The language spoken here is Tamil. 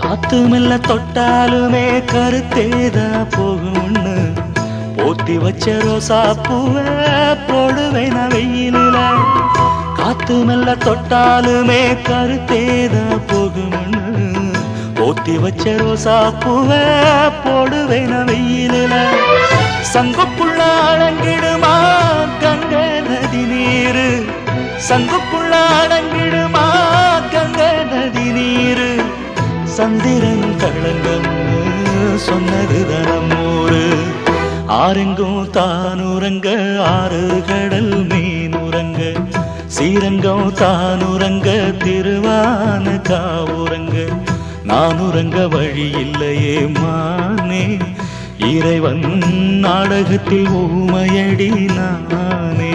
காத்து மெல்ல தொட்டாலுமே கருத்தேதா போகும்னு போத்தி வச்ச ரோசா பூவை போடுவேன் நான் வெயிலில. காத்து மெல்ல தொட்டாலுமே கருத்தேதா போகும்னு போத்தி வச்ச ரோசா பூவை போடுவேன் நான் வெயிலில. சங்குக்குள்ள அடங்கிடுமா கங்கை நதி நீரு, சங்குக்குள்ள அடங்கிடுமா கங்கை நதி நீரு. சந்திரன் களங்கம்னு சொன்னது தனமூரு. ஆரெங்கும் தானுரங்க ஆறு கடல் மீனுரங்க, சீரங்கம் தானுரங்க திருவான காவுரங்க. நானுரங்க வழி இல்லையே மானே, இறைவன் நாடகத்தில் ஊமையடி நானே.